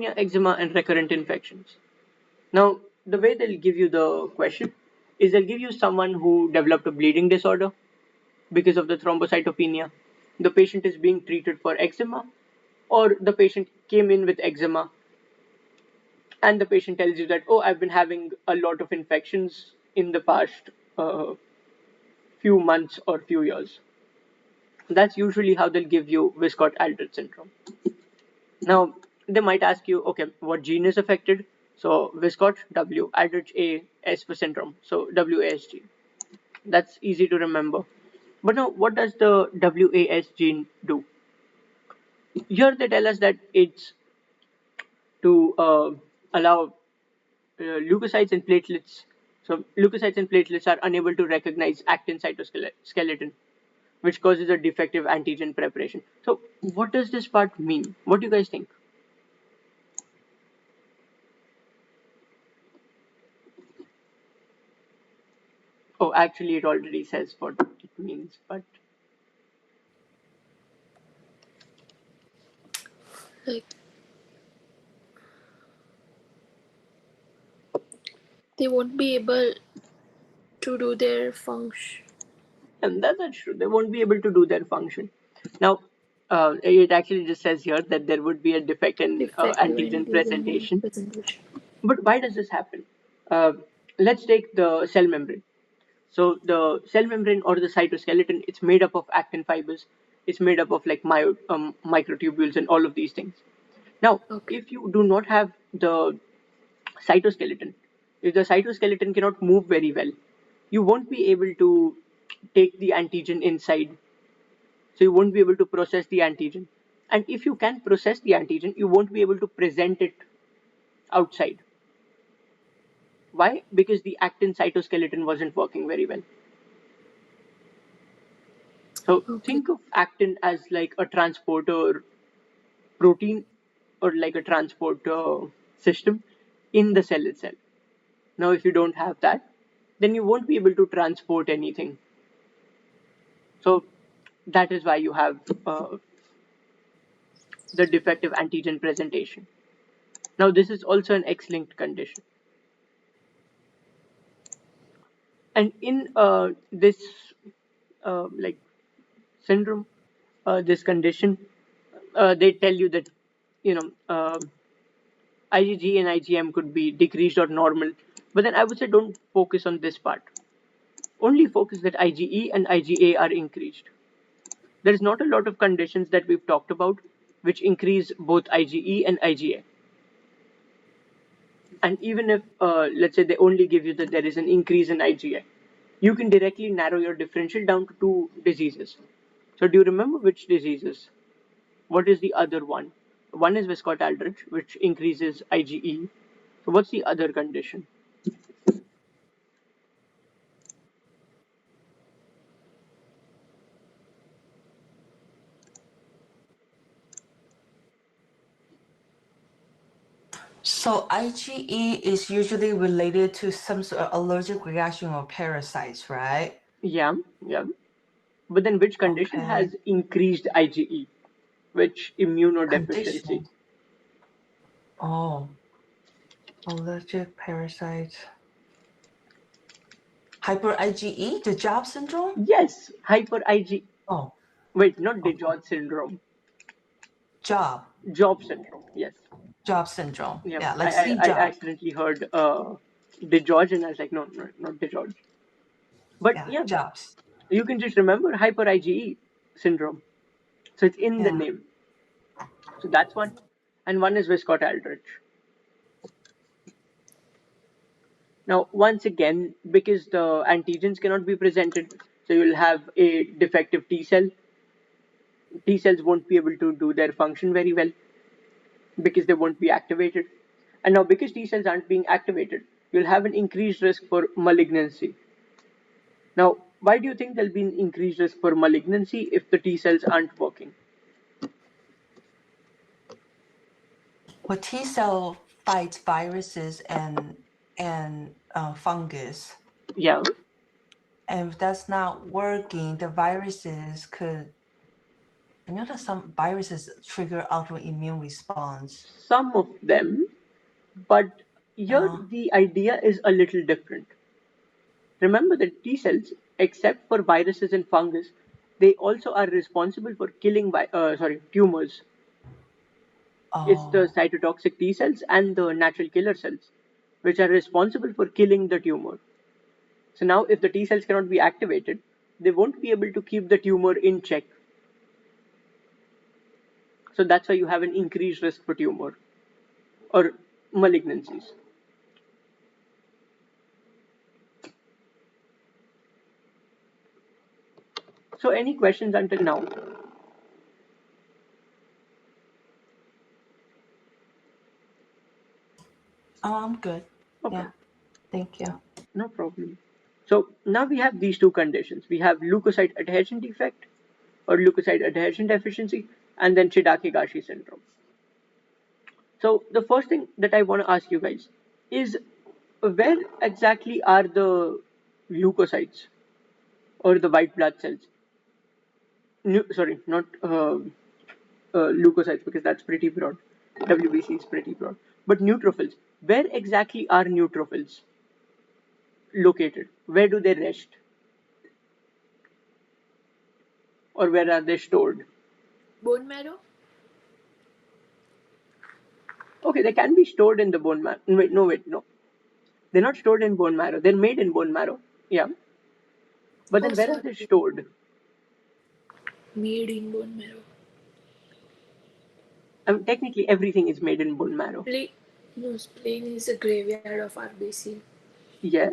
eczema, and recurrent infections. Now, the way they'll give you the question is they'll give you someone who developed a bleeding disorder because of the thrombocytopenia. The patient is being treated for eczema, or the patient came in with eczema and the patient tells you that, oh, I've been having a lot of infections in the past few months or few years. That's usually how they'll give you Wiskott-Aldrich syndrome. Now, they might ask you, okay, what gene is affected? So Wiskott, W, Aldrich, A, S for syndrome. So WASG. That's easy to remember. But now, what does the WAS gene do? Here they tell us that it's to allow leukocytes and platelets. So leukocytes and platelets are unable to recognize actin cytoskeleton, which causes a defective antigen preparation. So what does this part mean? What do you guys think? Oh, actually, it already says what it means, but Like they won't be able to do their function. and that's true. They won't be able to do their function. Now, it actually just says here that there would be a defect in Defective antigen antigen presentation. presentation. But why does this happen? Uh, let's take the cell membrane. So the cell membrane or the cytoskeleton, it's made up of actin fibers. It's made up of like microtubules and all of these things. Now, Okay. if you do not have the cytoskeleton, if the cytoskeleton cannot move very well, you won't be able to take the antigen inside. So you won't be able to process the antigen. And if you can process the antigen, you won't be able to present it outside. Why? Because the actin cytoskeleton wasn't working very well. So Okay. think of actin as like a transporter protein or like a transporter system in the cell itself. Now, if you don't have that, then you won't be able to transport anything. So that is why you have the defective antigen presentation. Now, this is also an X-linked condition. And in this like syndrome, this condition, they tell you that you know IgG and IgM could be decreased or normal. But then I would say don't focus on this part. Only focus that IgE and IgA are increased. There is not a lot of conditions that we've talked about which increase both IgE and IgA. And even if, let's say, they only give you that there is an increase in IgA, you can directly narrow your differential down to two diseases. So, do you remember which diseases? What is the other one? One is Wiskott-Aldrich, which increases IgE. So, what's the other condition? So IgE is usually related to some sort of allergic reaction or parasites, right? Yeah, yeah. But then, which condition Okay. has increased IgE? Which immunodeficiency? Condition. Oh, allergic parasites. Hyper IgE, the job syndrome? Yes, hyper IgE. Oh, Wait, not okay. DiGeorge syndrome. Job. Job syndrome. Yes. Job syndrome. Yeah, Yeah, I, like I, C I job. accidentally heard DiGeorge and I was like, no, no, not DiGeorge. But Yeah, yeah, jobs. you can just remember hyper IgE syndrome. So it's in the Yeah. name. So that's one. And one is Wiskott Aldrich. Now, once again, because the antigens cannot be presented, so you'll have a defective T cell. T cells won't be able to do their function very well because they won't be activated. And now, because T cells aren't being activated, you'll have an increased risk for malignancy. Now, why do you think there'll be an increased risk for malignancy if the T cells aren't working? Well, T cell fights viruses and fungus. Yeah, And if that's not working, the viruses could I know that some viruses trigger autoimmune response. Some of them, but here Uh, the idea is a little different. Remember that T cells, except for viruses and fungus, they also are responsible for killing tumors. It's the oh, cytotoxic T cells and the natural killer cells, which are responsible for killing the tumor. So now, if the T cells cannot be activated, they won't be able to keep the tumor in check. So that's why you have an increased risk for tumor or malignancies. So, any questions until now? I'm good. Okay, Yeah, thank you. no problem. So now we have these two conditions. We have leukocyte adhesion defect or leukocyte adhesion deficiency, and then Chidak-Higashi syndrome. So the first thing that I want to ask you guys is where exactly are the leukocytes or the white blood cells? Sorry, not leukocytes because that's pretty broad. WBC is pretty broad. But neutrophils, where exactly are neutrophils located? Where do they rest? Or where are they stored? Bone marrow? Okay, they can be stored in the bone marrow. Wait, no, wait, no. They're not stored in bone marrow. They're made in bone marrow. Yeah. But Oh, then where are sorry. they stored? Made in bone marrow. I mean, technically, everything is made in bone marrow. Spleen, no, spleen is a graveyard of RBC. Yeah.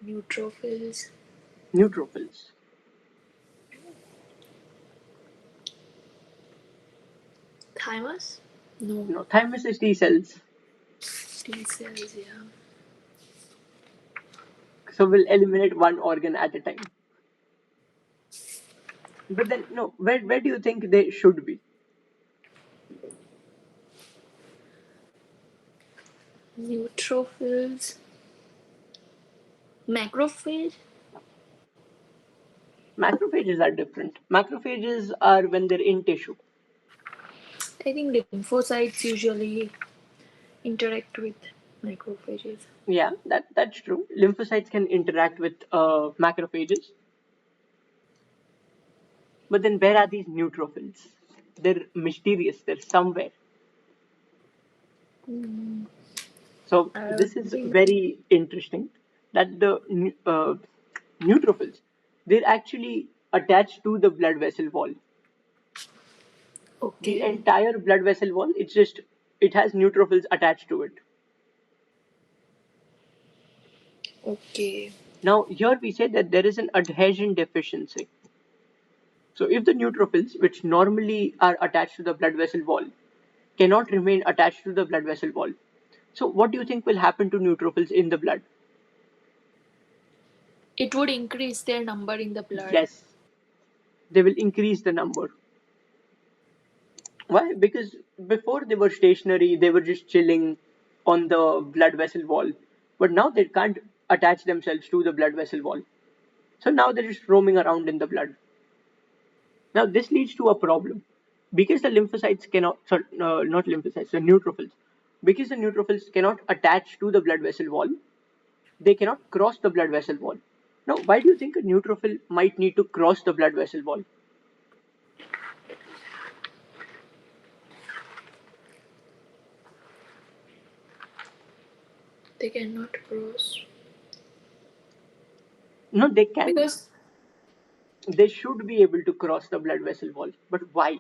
Neutrophils. Neutrophils. Thymus? No. No, thymus is T cells. T cells, yeah. So we'll eliminate one organ at a time. But then, no, where do you think they should be? Neutrophils. Macrophage? Macrophages are different. Macrophages are when they're in tissue. I think lymphocytes usually interact with macrophages. Yeah, that's true. Lymphocytes can interact with macrophages. But then where are these neutrophils? They're mysterious. They're somewhere. Mm, So I don't this is think. very interesting that the neutrophils, they're actually attached to the blood vessel wall. The Okay. entire blood vessel wall, it has neutrophils attached to it. Okay. Now here we say that there is an adhesion deficiency. So if the neutrophils, which normally are attached to the blood vessel wall, cannot remain attached to the blood vessel wall, so what do you think will happen to neutrophils in the blood? It would increase their number in the blood. Yes, they will increase the number. Why? Because before they were stationary, they were just chilling on the blood vessel wall. But now they can't attach themselves to the blood vessel wall. So now they're just roaming around in the blood. Now this leads to a problem. Because the lymphocytes cannot, sorry, not lymphocytes, the neutrophils. Because the neutrophils cannot attach to the blood vessel wall, they cannot cross the blood vessel wall. Now, why do you think a neutrophil might need to cross the blood vessel wall? They cannot cross. No, they can. Because They should be able to cross the blood vessel wall. But why?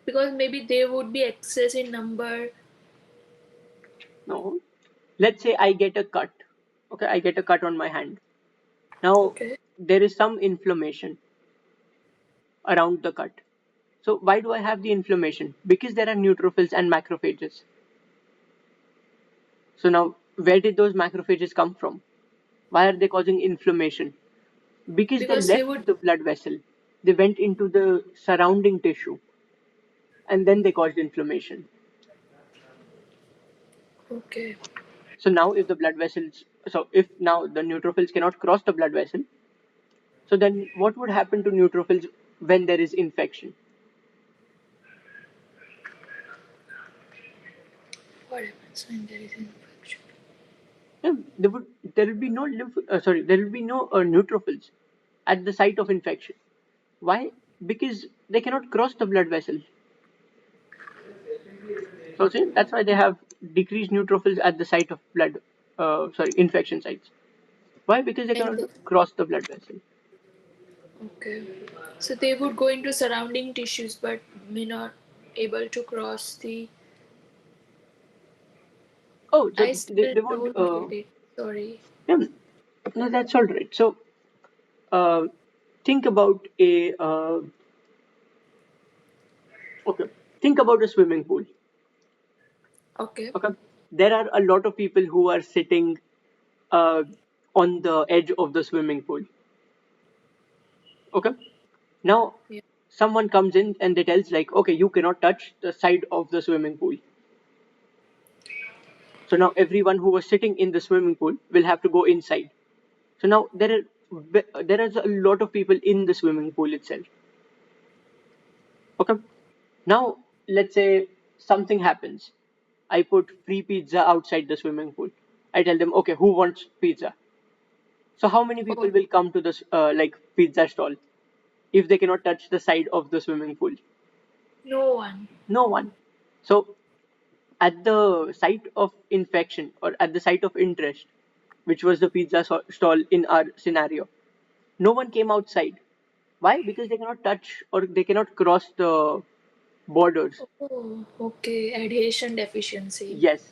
because maybe there would be excess in number. No. Let's say I get a cut. Okay, I get a cut on my hand. Now, Okay. there is some inflammation around the cut. So, why do I have the inflammation? Because there are neutrophils and macrophages. So, now, where did those macrophages come from? Why are they causing inflammation? Because they Because they left would. the blood vessel, they went into the surrounding tissue, and then they caused inflammation. Okay. So, now if the blood vessels, so if now the neutrophils cannot cross the blood vessel, So then what would happen to neutrophils when there is infection? What happens when there is infection? Yeah, there will be no there will be no neutrophils at the site of infection. Why? Because they cannot cross the blood vessel. So see, that's why they have decreased neutrophils at the site of infection sites. Why? Because they And cannot the, cross the blood vessel. okay, so they would go into surrounding tissues, but may not able to cross the. Oh, so I still they won't. don't get it. Sorry. Yeah, no, that's all right. So uh, think about a okay. Think about a swimming pool. Okay. Okay, there are a lot of people who are sitting uh, on the edge of the swimming pool. Okay, now Yeah. someone comes in and they tells like, okay, you cannot touch the side of the swimming pool. So now everyone who was sitting in the swimming pool will have to go inside. So now there is a lot of people in the swimming pool itself. Okay. Now let's say something happens. I put free pizza outside the swimming pool. I tell them, okay, who wants pizza? So how many people Oh, will come to this pizza stall if they cannot touch the side of the swimming pool? no one. No one. So at the site of infection or at the site of interest, which was the stall in our scenario, no one came outside. Why? Because they cannot touch or they cannot cross the borders. Oh, okay. Adhesion deficiency. Yes,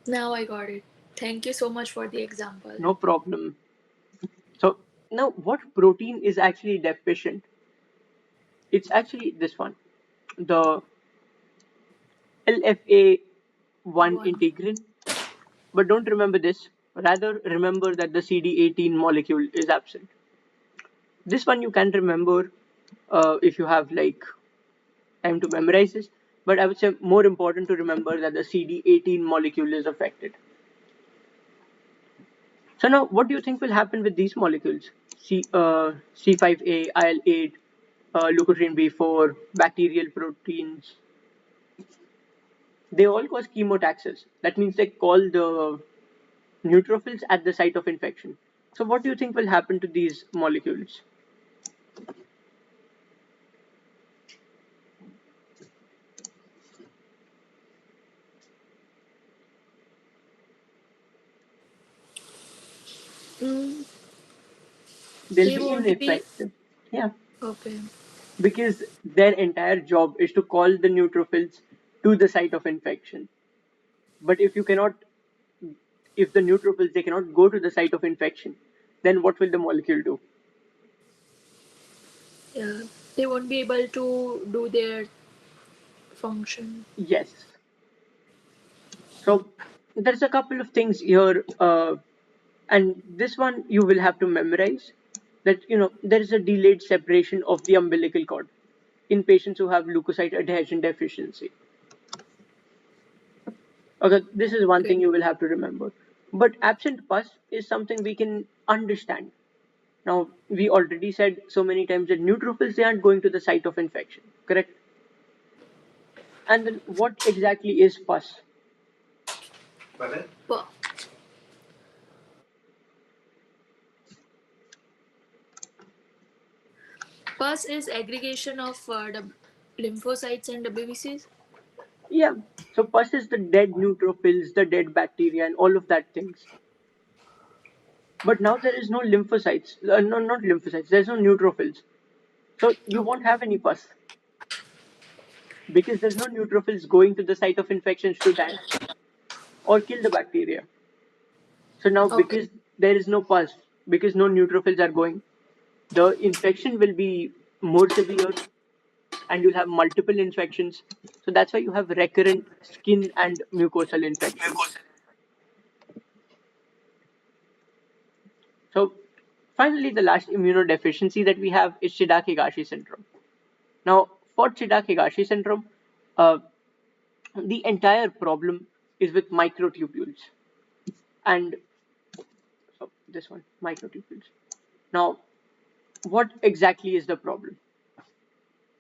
Now I got it. Thank you so much for the example. no problem. So now what protein is actually deficient? It's actually this one, the LFA1 One. integrin. But don't remember this. Rather, remember that the CD18 molecule is absent. This one you can remember if you have like time to memorize this. But I would say more important to remember that the CD18 molecule is affected. So now, what do you think will happen with these molecules? C5a, IL-8, leukotriene B4, bacterial proteins. They all cause chemotaxis. That means they call the neutrophils at the site of infection. So what do you think will happen to these molecules? Mm, They'll they be won't be. ineffective. Yeah, Okay. because their entire job is to call the neutrophils to the site of infection. But if the neutrophils they cannot go to the site of infection, then what will the molecule do? Yeah. They won't be able to do their function. Yes. So there's a couple of things here, and this one you will have to memorize. That there is a delayed separation of the umbilical cord in patients who have leukocyte adhesion deficiency. Okay, this is one Okay. thing you will have to remember. But absent pus is something we can understand. Now, we already said so many times that neutrophils they aren't going to the site of infection, correct? And then what exactly is pus? Pu- Pus is aggregation of lymphocytes and WBCs. Yeah. So pus is the dead neutrophils, the dead bacteria, and all of that things. But now there is no lymphocytes. No, not lymphocytes. There's no neutrophils. So you won't Okay. have any pus because there's no neutrophils going to the site of infections to die or kill the bacteria. So now Okay. because there is no pus, because no neutrophils are going, the infection will be more severe and you'll have multiple infections. So that's why you have recurrent skin and mucosal infections. So finally, the last immunodeficiency that we have is Shida-Higashi syndrome. Now, for Shida-Higashi syndrome, uh, the entire problem is with microtubules and so this one, microtubules. Now, what exactly is the problem?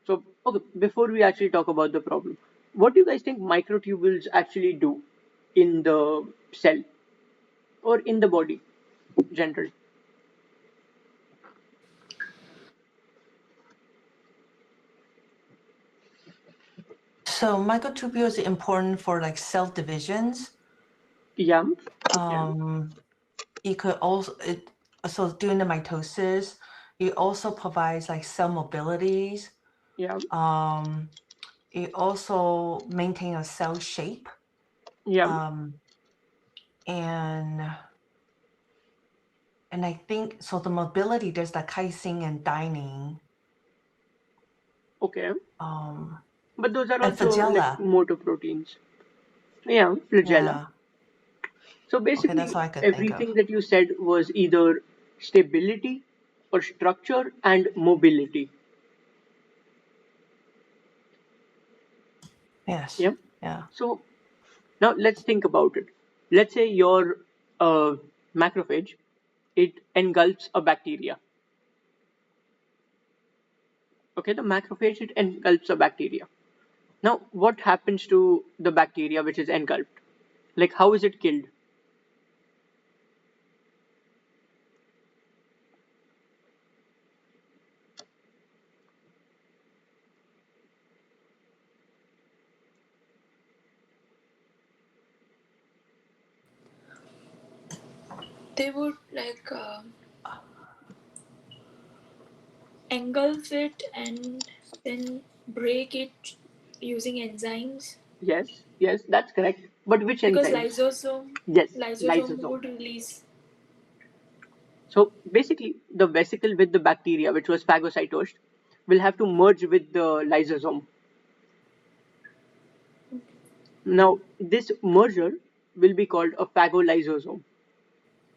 So, okay, before we actually talk about the problem, what do you guys think microtubules actually do in the cell or in the body generally? So microtubules are important for like cell divisions. Yeah, yeah, Um, it could also so during the mitosis, it also provides like cell mobilities. yeah, Um, it also maintains a cell shape. yeah. Um, and I think so the mobility there's the casein and dining. Okay, Um, but those are and also like flagella. motor proteins. Yeah, flagella. Yeah. So Okay, that's basically, all I could think of. everything that you said was either stability or structure and mobility. Yes. Yeah. Yeah. So now let's think about it. Let's say your macrophage, it engulfs a bacteria. Okay, the macrophage, it engulfs a bacteria. Now, what happens to the bacteria which is engulfed? Like, how is it killed? They would engulf it and then break it using enzymes, Yes, yes, that's correct. But which because enzymes? Yes, lysosome lysosome. would release. So basically, the vesicle with the bacteria, which was phagocytosed, will have to merge with the lysosome. Now, this merger will be called a phagolysosome.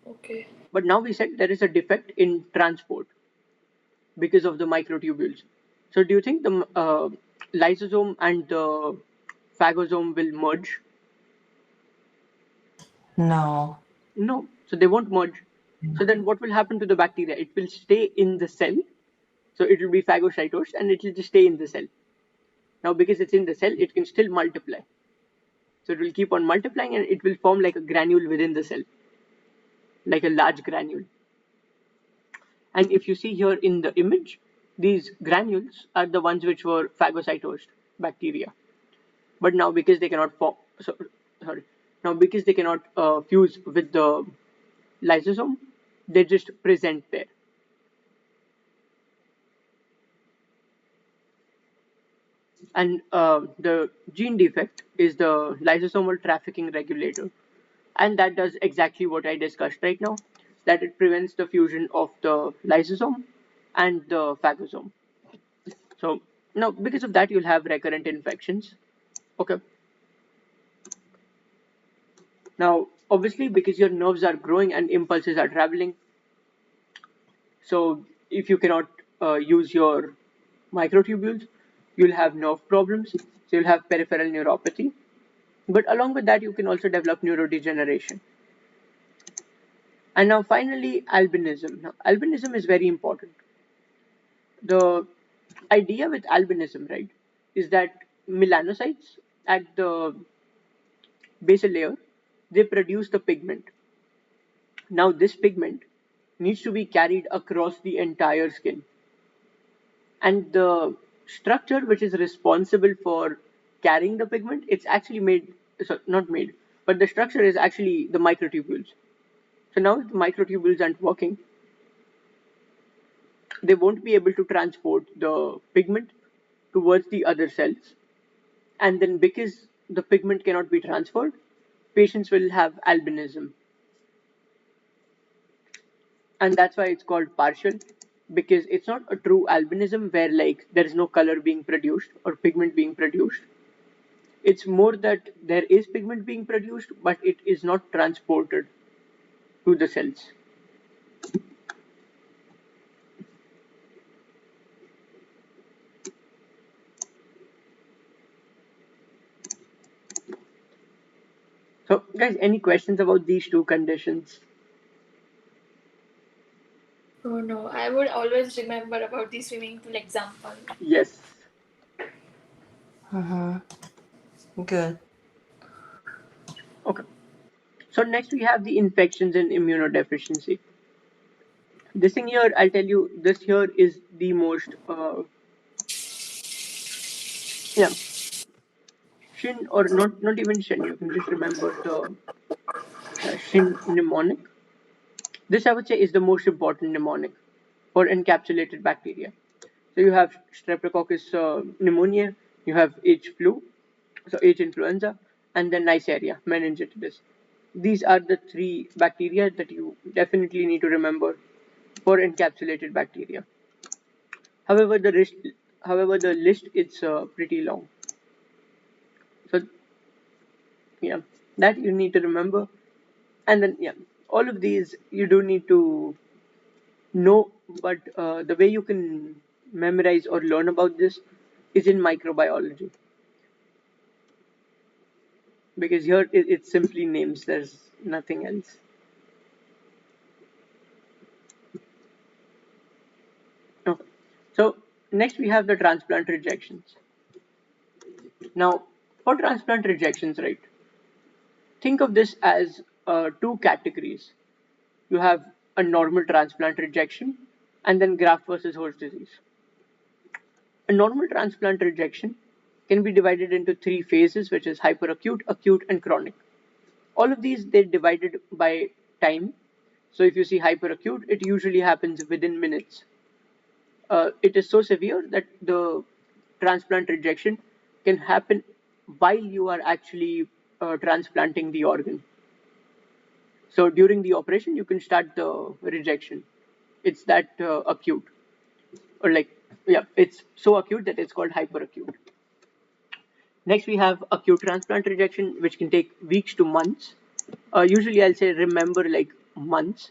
Okay. But now we said there is a defect in transport because of the microtubules. So do you think the lysosome and the phagosome will merge? No. No. So they won't merge. So then what will happen to the bacteria? It will stay in the cell. So it will be phagocytosed and it will just stay in the cell. Now because it's in the cell, it can still multiply. So it will keep on multiplying and it will form like a granule within the cell, like a large granule. And if you see here in the image, these granules are the ones which were phagocytosed bacteria. But now because they cannot form, sorry, now because they cannot fuse with the lysosome, they just present there. And the gene defect is the lysosomal trafficking regulator, and that does exactly what I discussed right now, that it prevents the fusion of the lysosome and the phagosome. So now because of that you'll have recurrent infections. Okay, now obviously because your nerves are growing and impulses are traveling, so if you cannot use your microtubules, you'll have nerve problems, so you'll have peripheral neuropathy. But along with that you can also develop neurodegeneration. And now finally, albinism. Now, albinism is very important. The idea with albinism, right, is that melanocytes at the basal layer, they produce the pigment. Now, this pigment needs to be carried across the entire skin. And the structure which is responsible for carrying the pigment, it's actually made, so not made, but the structure is actually the microtubules. So now if the microtubules aren't working, they won't be able to transport the pigment towards the other cells. And then because the pigment cannot be transferred, patients will have albinism. And that's why it's called partial, because it's not a true albinism where like there is no color being produced or pigment being produced. It's more that there is pigment being produced, but it is not transported to the cells. So, guys, any questions about these two conditions? no, I would always remember about the swimming pool example. Yes. Mm-hmm. Good. Okay. So next we have the infections and immunodeficiency. This thing here, I'll tell you, this here is the most, yeah, shin or not even shin. You can just remember the shin mnemonic. This I would say is the most important mnemonic for encapsulated bacteria. So you have Streptococcus pneumonia, you have H flu, so H influenza, and then Neisseria, meningitis. These are the three bacteria that you definitely need to remember for encapsulated bacteria. However, the list is pretty long. So yeah, that you need to remember, and then yeah, all of these you do need to know. But the way you can memorize or learn about this is in microbiology, because here it's simply names. There's nothing else. Okay. So next we have the transplant rejections. Now, for transplant rejections, right? Think of this as two categories. You have a normal transplant rejection and then graft versus host disease. A normal transplant rejection can be divided into three phases, which is hyperacute, acute, and chronic. All of these they're divided by time. So if you see hyperacute, it usually happens within minutes. It is so severe that the transplant rejection can happen while you are actually transplanting the organ. So during the operation, you can start the rejection. It's that acute, or like, yeah, it's so acute that it's called hyperacute. Next, we have acute transplant rejection, which can take weeks to months. Usually, I'll say remember like months.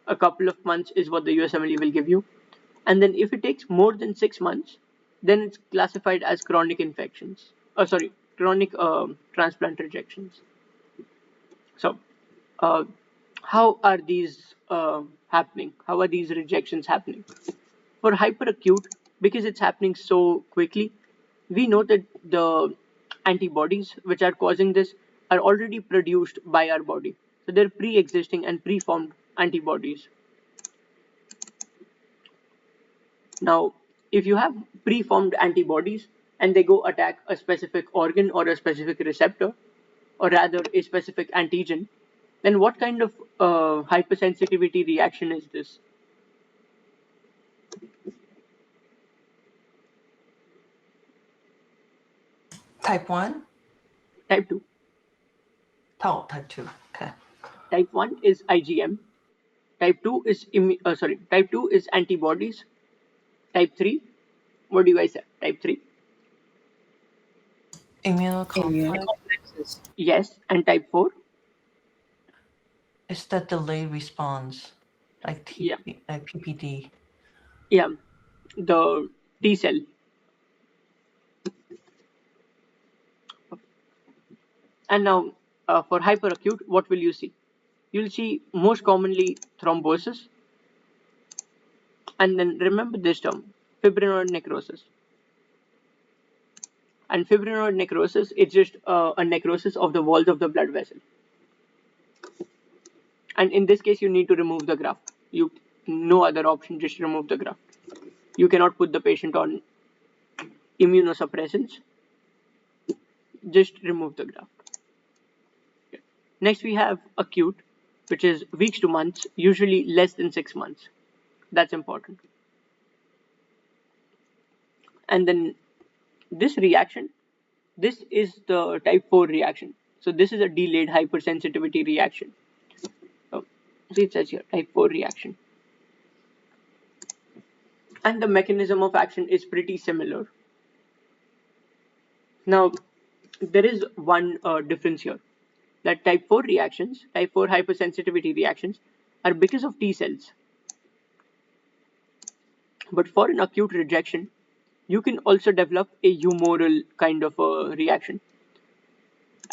A couple of months is what the USMLE will give you. And then if it takes more than 6 months, then it's classified as chronic infections. Sorry, chronic transplant rejections. So, uh, how are these happening? How are these rejections happening? For hyperacute, because it's happening so quickly, we know that the antibodies which are causing this are already produced by our body. So they're pre-existing and pre-formed antibodies. Now, if you have pre-formed antibodies and they go attack a specific organ or a specific receptor, or rather a specific antigen, then what kind of hypersensitivity reaction is this? Type 1? Type 2. Oh, type 2. Okay. Type 1 is IgM. Type 2 is Type 2 is antibodies. Type 3, what do you guys say? Type 3? Immunocomplex Immunocomplexes. Yes. And type 4? is the delayed response, like Yeah. like PPD. Yeah. The T cell. And now for hyperacute, what will you see? You'll see most commonly thrombosis, and then remember this term, fibrinoid necrosis. And fibrinoid necrosis is just a necrosis of the walls of the blood vessel. And in this case, you need to remove the graft. You no other option, just remove the graft. You cannot put the patient on immunosuppressants. Just remove the graft. Next, we have acute, which is weeks to months, usually less than 6 months. That's important. And then this reaction, this is the type 4 reaction. So this is a delayed hypersensitivity reaction. Oh, see it says here type 4 reaction. And the mechanism of action is pretty similar. Now, there is one difference here, that type 4 reactions, type 4 hypersensitivity reactions, are because of T cells. But for an acute rejection, you can also develop a humoral kind of a reaction.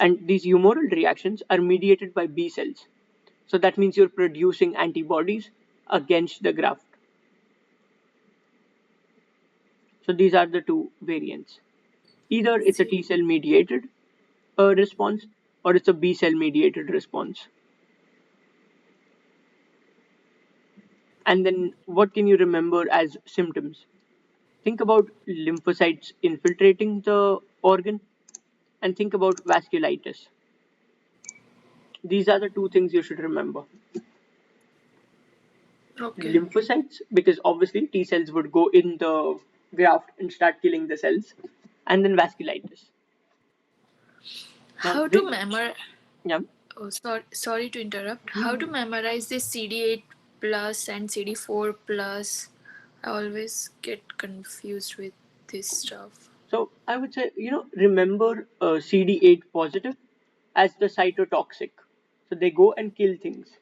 And these humoral reactions are mediated by B cells. So that means you're producing antibodies against the graft. So these are the two variants. Either it's a See. T cell mediated response or it's a B cell mediated response. And then what can you remember as symptoms? Think about lymphocytes infiltrating the organ and think about vasculitis. These are the two things you should remember. Okay. Lymphocytes, because obviously T cells would go in the graft and start killing the cells, and then vasculitis. Now, How to memor yeah. Oh, sorry to interrupt. How to Mhm. memorize this CD8 plus and CD4 plus? I always get confused with this stuff. So I would say, remember CD8 positive as the cytotoxic. So they go and kill things.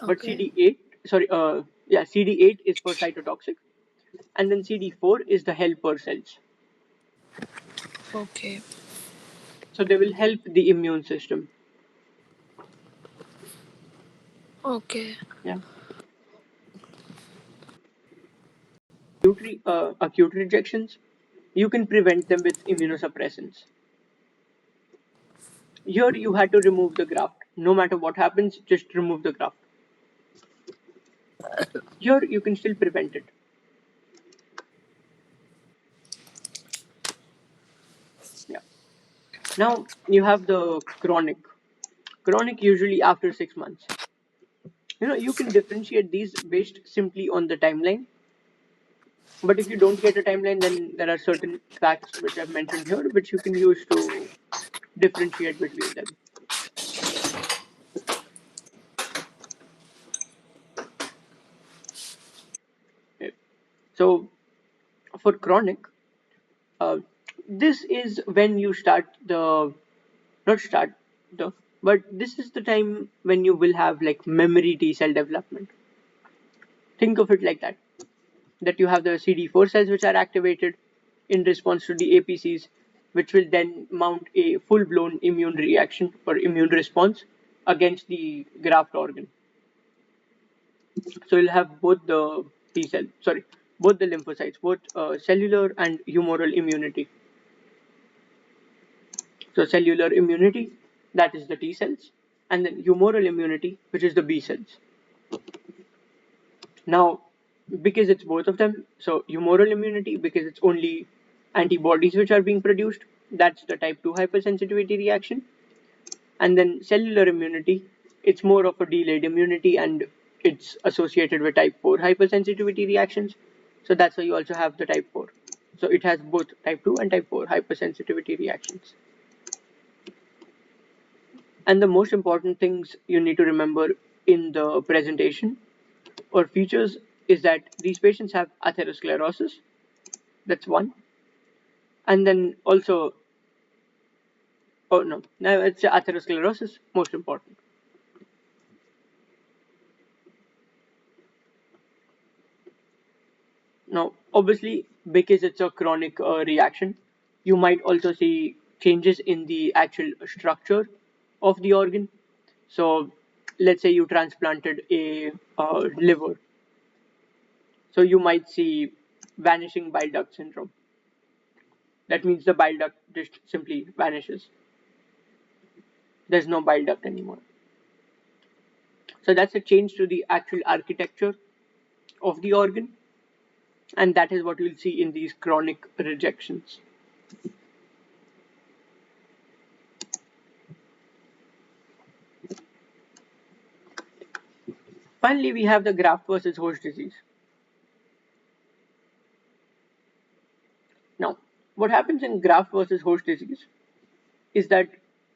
But Okay. CD8, sorry, yeah, CD8 is for cytotoxic, and then CD4 is the helper cells. Okay. So they will help the immune system. Okay. Yeah. Acute rejections, you can prevent them with immunosuppressants. Here you had to remove the graft. No matter what happens, just remove the graft. Here you can still prevent it. Yeah. Now you have the chronic. Chronic usually after 6 months. You can differentiate these based simply on the timeline. But if you don't get a timeline, then there are certain facts which I've mentioned here, which you can use to differentiate between them. Okay. So for chronic, uh, this is when you start the not start the but this is the time when you will have like memory T cell development. Think of it like that you have the CD4 cells which are activated in response to the APCs, which will then mount a full blown immune reaction or immune response against the graft organ. So you'll have both the both the lymphocytes, both cellular and humoral immunity. So cellular immunity, that is the T cells, and then humoral immunity, which is the B cells. Now, because it's both of them, so humoral immunity, because it's only antibodies which are being produced, that's the type 2 hypersensitivity reaction. And then cellular immunity, it's more of a delayed immunity and it's associated with type 4 hypersensitivity reactions. So that's why you also have the type 4. So it has both type 2 and type 4 hypersensitivity reactions. And the most important things you need to remember in the presentation or features is that these patients have atherosclerosis. That's one. And then also, oh no, now it's atherosclerosis, most important. Now, obviously, because it's a chronic reaction, you might also see changes in the actual structure of the organ. So, let's say you transplanted a liver. So, you might see vanishing bile duct syndrome. That means the bile duct just simply vanishes. There's no bile duct anymore. So, that's a change to the actual architecture of the organ, and that is what you'll see in these chronic rejections. Finally, we have the graft versus host disease. Now, what happens in graft versus host disease is that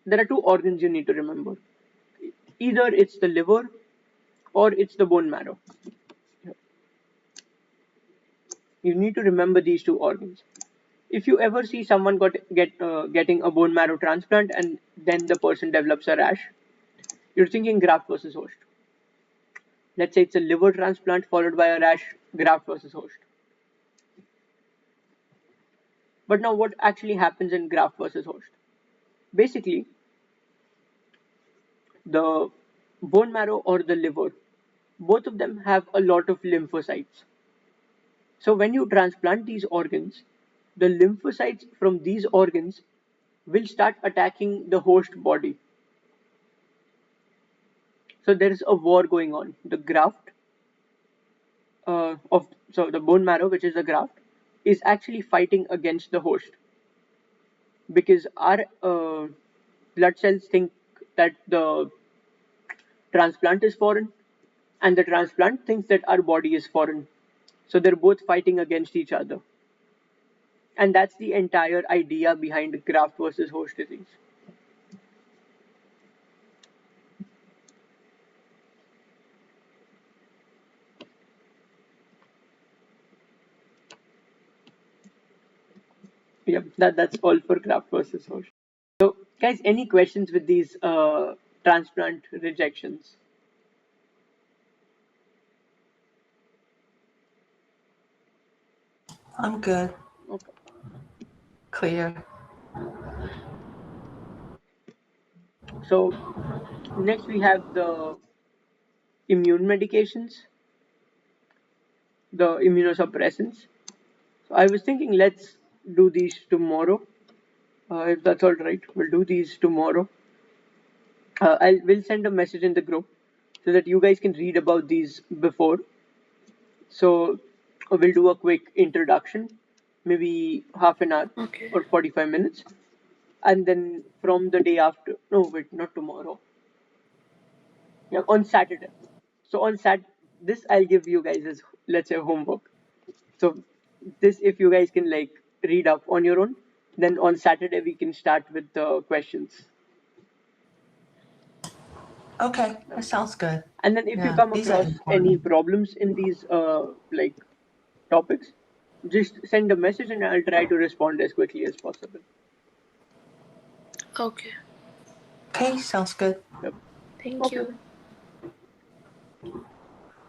there are two organs you need to remember. Either it's the liver or it's the bone marrow. You need to remember these two organs. If you ever see someone getting a bone marrow transplant and then the person develops a rash, you're thinking graft versus host. Let's say it's a liver transplant followed by a rash, graft versus host. But now, what actually happens in graft versus host? Basically, the bone marrow or the liver, both of them have a lot of lymphocytes. So when you transplant these organs, the lymphocytes from these organs will start attacking the host body. So there is a war going on. The graft of so the bone marrow, which is the graft, is actually fighting against the host because our blood cells think that the transplant is foreign, and the transplant thinks that our body is foreign. So they're both fighting against each other, and that's the entire idea behind graft versus host disease. Yep, that's all for graft versus host. So, guys, any questions with these transplant rejections? I'm good. Okay. Clear. So next we have the immune medications, the immunosuppressants. So I was thinking let's do these tomorrow. If that's all right, we'll do these tomorrow. I will send a message in the group so that you guys can read about these before. So we'll do a quick introduction, maybe half an hour Okay. or 45 minutes. And then from the day after, no, wait, not tomorrow. Yeah, on Saturday. So on this I'll give you guys as, let's say, homework. So this, if you guys can like read up on your own, then on Saturday we can start with the questions. Okay, Yeah. that sounds good. And then if you Yeah, come these are across any important. problems in these like topics, just send a message and I'll try to respond as quickly as possible. Okay. Okay, sounds good. Yep. Thank Okay. you.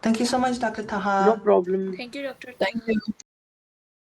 Thank you so much, Dr. No Taha. problem. Thank you, Dr. Thank Taha. you.